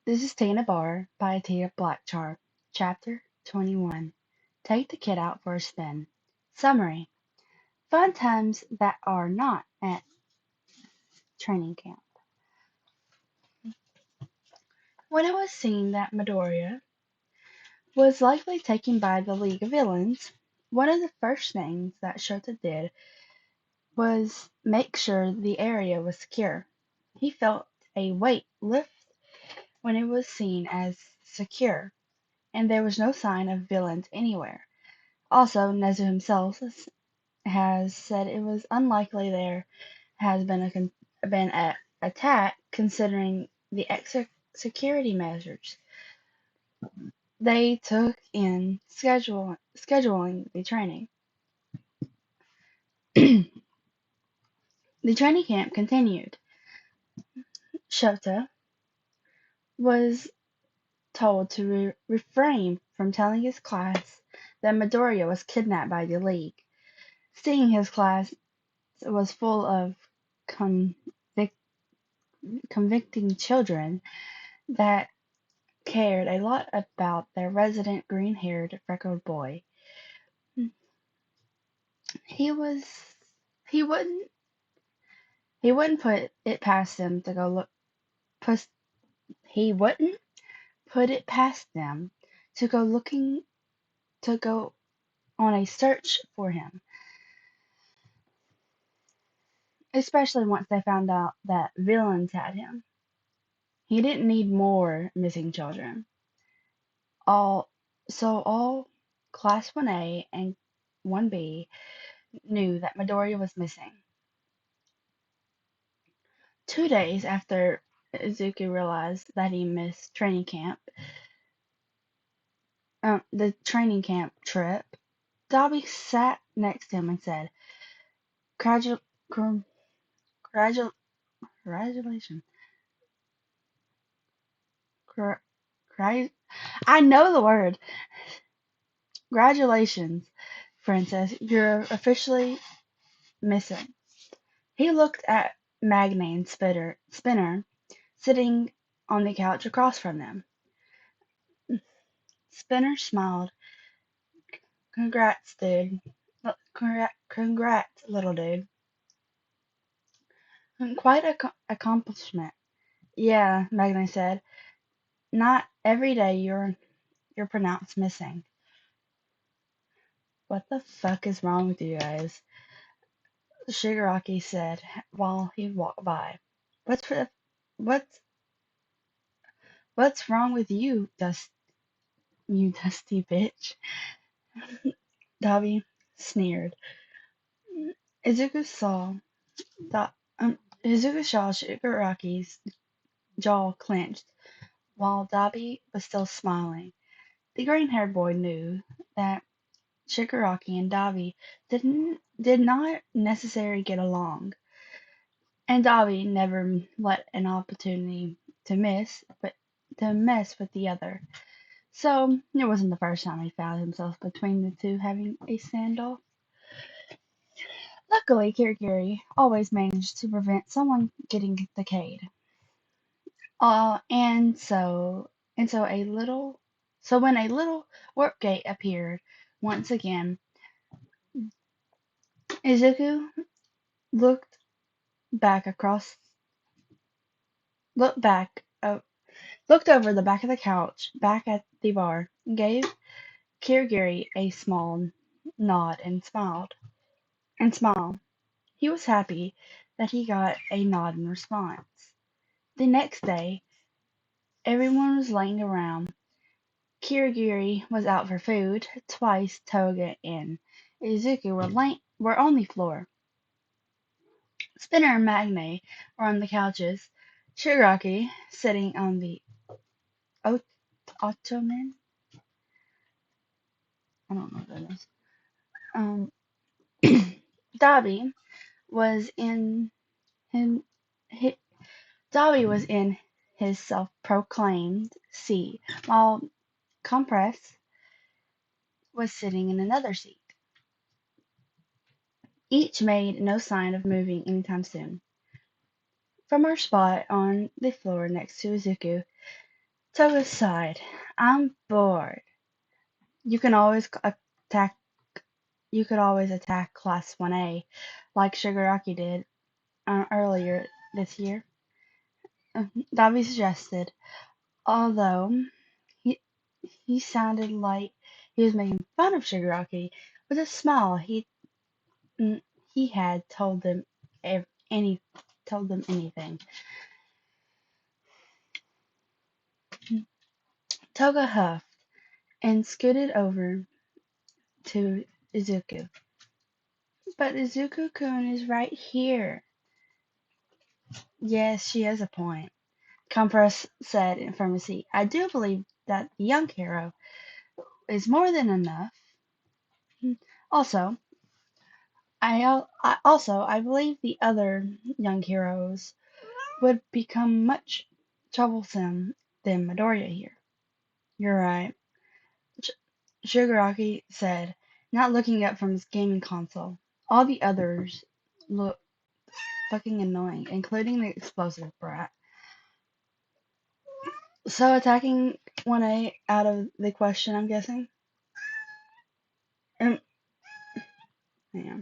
This is Tina Barr by Tia Blackchar, Chapter 21. Take the kid out for a spin. Summary. Fun times that are not at training camp. When it was seen that Midoriya was likely taken by the League of Villains, one of the first things that Shota did was make sure the area was secure. He felt a weight lift when it was seen as secure, and there was no sign of villains anywhere. Also, Nezu himself has said it was unlikely there has been a attack considering the extra security measures they took in scheduling the training. The training camp continued. Shota was told to refrain from telling his class that Midoriya was kidnapped by the League, seeing his class was full of convic- convicting children that cared a lot about their resident green-haired freckled boy. He was he wouldn't he wouldn't put it past them to go look pus, he wouldn't put it past them to go on a search for him, especially once they found out that villains had him. He didn't need more missing children. All all Class 1A and 1B knew that Midoriya was missing. 2 days after Izuku realized that he missed the training camp trip, Dobby sat next to him and said, "Gradu- gr- gradu- Congratulations. Gra- gra- I know the word. Congratulations, Princess. You're officially missing." He looked at Magni and Spinner sitting on the couch across from them. Spinner smiled. "Congrats, dude. Congrats, little dude. Quite a accomplishment." "Yeah," Magni said. "Not every day you're pronounced missing." "What the fuck is wrong with you guys?" Shigaraki said while he walked by. "What's what's what's wrong with you, you dusty bitch?" Dabi sneered. Izuku saw Da- Izuku saw Shigaraki's jaw clenched while Dabi was still smiling. The green-haired boy knew that Shigaraki and Dabi did not necessarily get along, and Dabi never let an opportunity to mess with the other. So it wasn't the first time he found himself between the two having a standoff. Luckily, Kirigiri always managed to prevent someone getting decayed. And so when a little warp gate appeared once again, Izuku looked back across looked back looked over the back of the couch back at the bar, gave Kirigiri a small nod and smiled. He was happy that he got a nod in response. The next day, everyone was laying around. Kirigiri was out for food. Twice Toga and Izuku were on the floor. Spinner and Magne were on the couches. Shigaraki sitting on the ottoman. I don't know what that is. Um, Dabi was in him. Hi, Dabi was in his self-proclaimed seat, while Compress was sitting in another seat. Each made no sign of moving anytime soon. From our spot on the floor next to Izuku, Toga sighed. I'm bored. You can always attack. You could always attack Class 1A, like Shigaraki did earlier this year. Davi suggested, although he he sounded like he was making fun of Shigaraki. With a smile, mm, he had told them any told them anything. Toga huffed and scooted over to Izuku. But Izuku-kun is right here. Yes, she has a point. Compress said from his seat. I do believe that the young hero is more than enough. Also, I believe the other young heroes would become much troublesome than Midoriya here. You're right, Sh- Shigaraki said, not looking up from his gaming console. All the others look fucking annoying, including the explosive brat. So attacking 1A out of the question, I'm guessing? Um, yeah.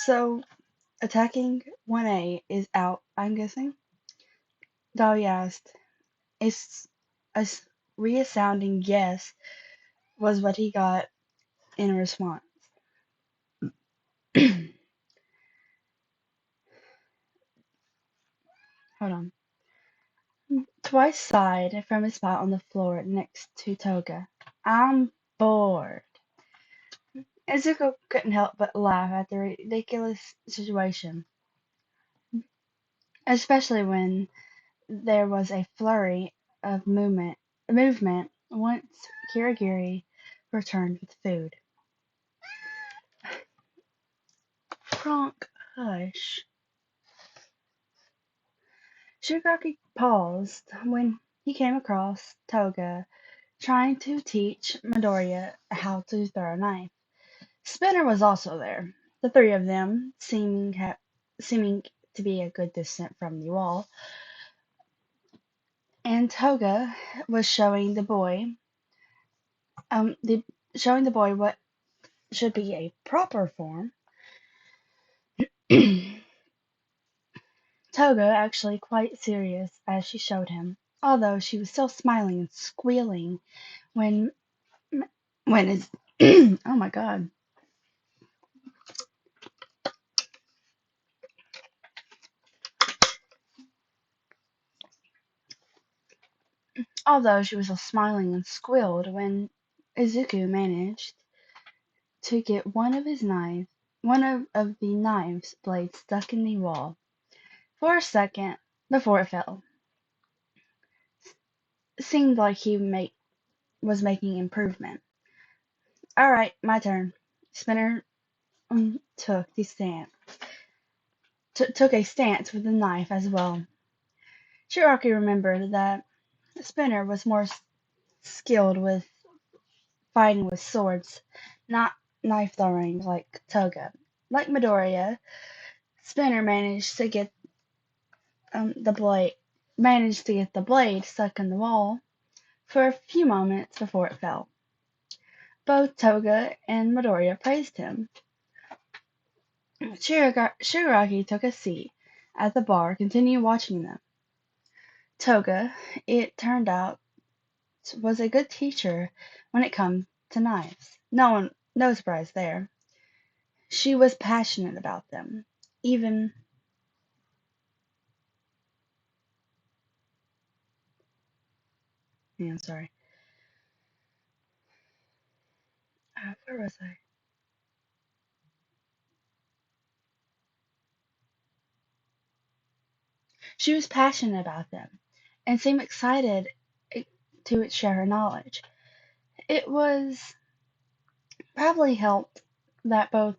So attacking 1A is out, I'm guessing? Dolly asked. A resounding yes was what he got in response. Hold on. Twice sighed from his spot on the floor next to Toga. I'm bored. Izuku couldn't help but laugh at the ridiculous situation, especially when there was a flurry of movement once Kirigiri returned with food. Kronk, hush. Shigaraki paused when he came across Toga trying to teach Midoriya how to throw a knife. Spinner was also there, the three of them seeming to be a good distance from the wall, and Toga was showing the boy what should be a proper form. Toga actually quite serious as she showed him, although she was still smiling and squealing when when his oh my god. Although she was still smiling and squealed when Izuku managed to get one of the knives blades stuck in the wall for a second before it fell. It seemed like was making improvement. Alright, my turn. Spinner took the stance. Took a stance with the knife as well. Shiraki remembered that Spinner was more skilled with fighting with swords, not knife throwing like Toga. Like Midoriya, Spinner the blade managed to get the blade stuck in the wall for a few moments before it fell. Both Toga and Midoriya praised him. Shigaraki took a seat at the bar, continued watching them. Toga, it turned out, was a good teacher when it comes to knives. No surprise there. She was passionate about them. Even, yeah, I'm sorry. Where was I? She was passionate about them and seemed excited to share her knowledge. It was probably helped that both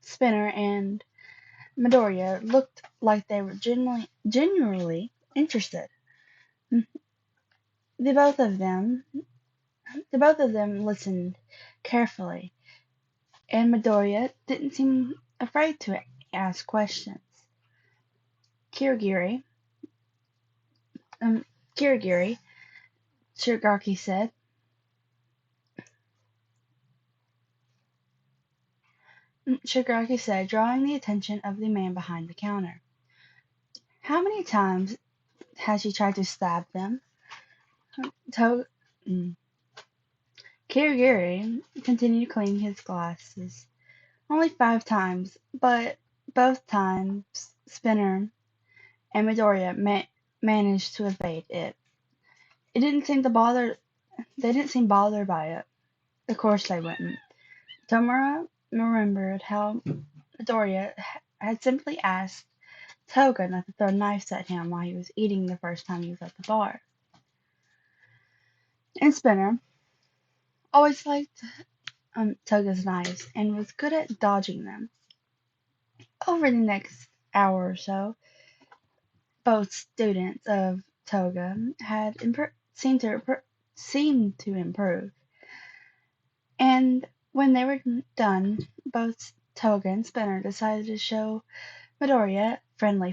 Spinner and Midoriya looked like they were genuinely interested. The both of them, the both of them listened carefully, and Midoriya didn't seem afraid to ask questions. Kirigiri, um, Kirigiri Shigaraki said. Shigaraki said, drawing the attention of the man behind the counter. How many times has she tried to stab them? To- mm. Kirigiri continued cleaning his glasses. Only 5 times, but both times Spinner and Midoriya managed to evade it. It didn't seem to bother. They didn't seem bothered by it. Of course they wouldn't. Tomura remembered how Midoriya had simply asked Toga not to throw knives at him while he was eating the first time he was at the bar. And Spinner always liked Toga's knives and was good at dodging them. Over the next hour or so, both students of Toga had seemed to improve, and when they were done, both Toga and Spinner decided to show Midoriya a friendly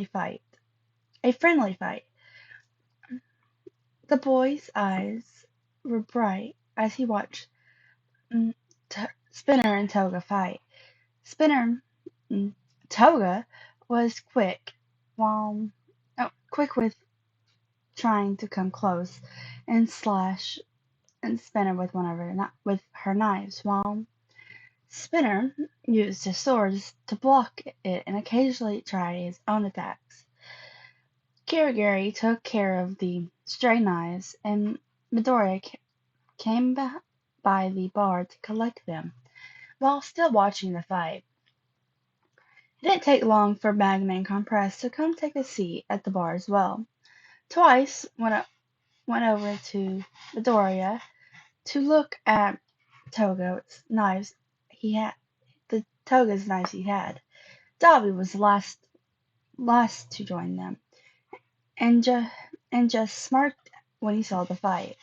fight. The boy's eyes were bright as he watched mm, Spinner and Toga fight. Spinner, mm, Toga was quick with trying to come close and slash and Spinner with with her knives, while Spinner used his swords to block it and occasionally tried his own attacks. Kirigiri took care of the stray knives, and Midoriya came by the bar to collect them, while still watching the fight. It didn't take long for Magna and Compress to come take a seat at the bar as well. Twice went over to Midoriya to look at Toga's knives he had. Dobby was the last to join them, and just smirked when he saw the fight.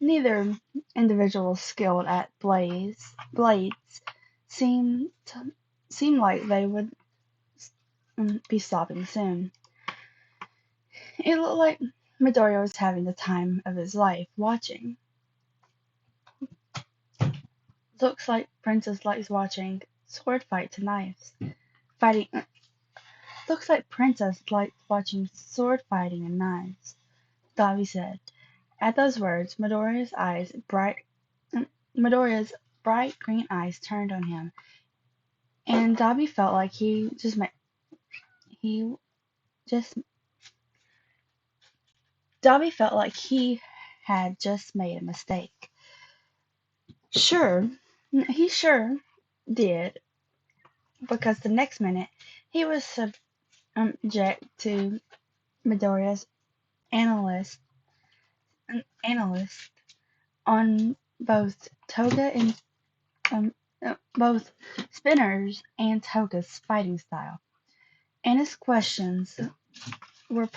Neither individual skilled at blades seemed seemed like they would be stopping soon. It looked like Midoriya was having the time of his life watching. Looks like Princess likes watching sword fight to knives. Fighting Looks like Princess likes watching sword fighting and knives, Davi said. At those words, Midoriya's bright green eyes turned on him, and Davi felt like he just Davi felt like he had just made a mistake. Sure, he sure did, because the next minute he was subject to Midoriya's analyst analyst on both Toga and both Spinner's and Toga's fighting style, and his questions were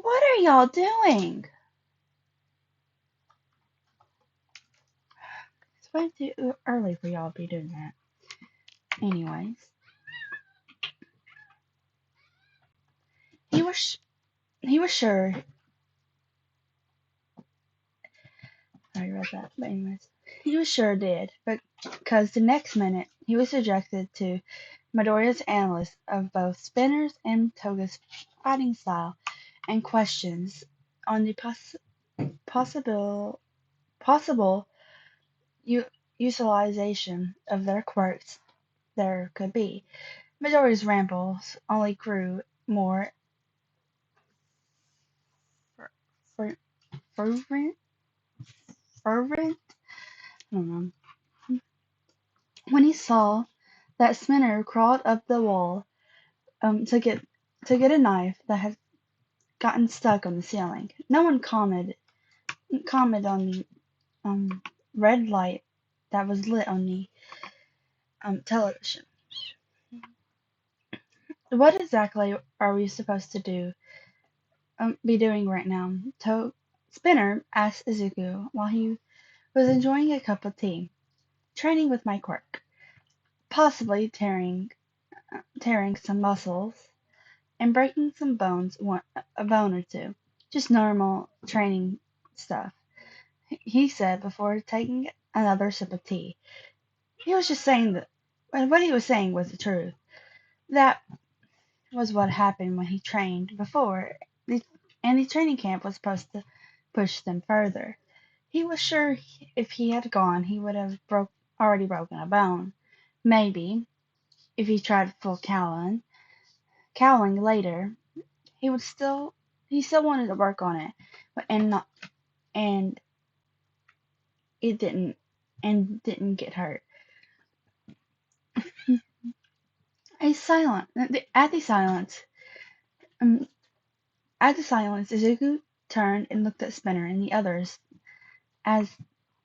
What are y'all doing? It's way too early for y'all to be doing that. Anyways, he was he was sure. Sorry about that. But anyways, he was sure did, but because the next minute he was subjected to Midoriya's analysis of both Spinner's and Toga's fighting style and questions on the possible possible utilization of their quirks there could be. Midoriya's rambles only grew more fer- fervent. Fervent. I don't know. When he saw that Spinner crawled up the wall to get a knife that had gotten stuck on the ceiling. No one commented on the um, red light that was lit on the television. What exactly are we supposed to be doing right now? Spinner asked Izuku while he was enjoying a cup of tea. Training with my quirk, possibly tearing some muscles. and breaking some bones, a bone or two. Just normal training stuff, he said before taking another sip of tea. He was just saying that what he was saying was the truth. That was what happened when he trained before, and the training camp was supposed to push them further. He was sure if he had gone, he would have already broken a bone. Maybe, if he tried full cowling later, he would still he still wanted to work on it, and not and it didn't get hurt. A silent at the silence um, at the silence, Izuku turned and looked at Spinner and the others as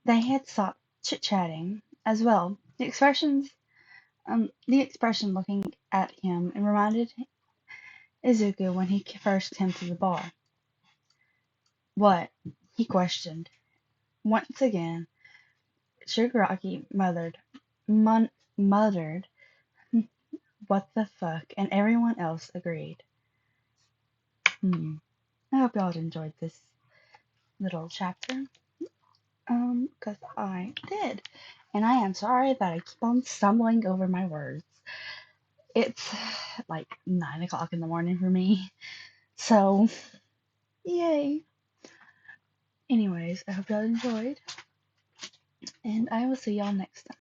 they had stopped chit-chatting as well. The expression looking at him and reminded Izuku when he first came to the bar. What? He questioned. Once again, Shigaraki muttered, what the fuck, and everyone else agreed. I hope y'all enjoyed this little chapter, 'cause I did. And I am sorry that I keep on stumbling over my words. It's like 9 o'clock in the morning for me, so yay. Anyways, I hope y'all enjoyed, and I will see y'all next time.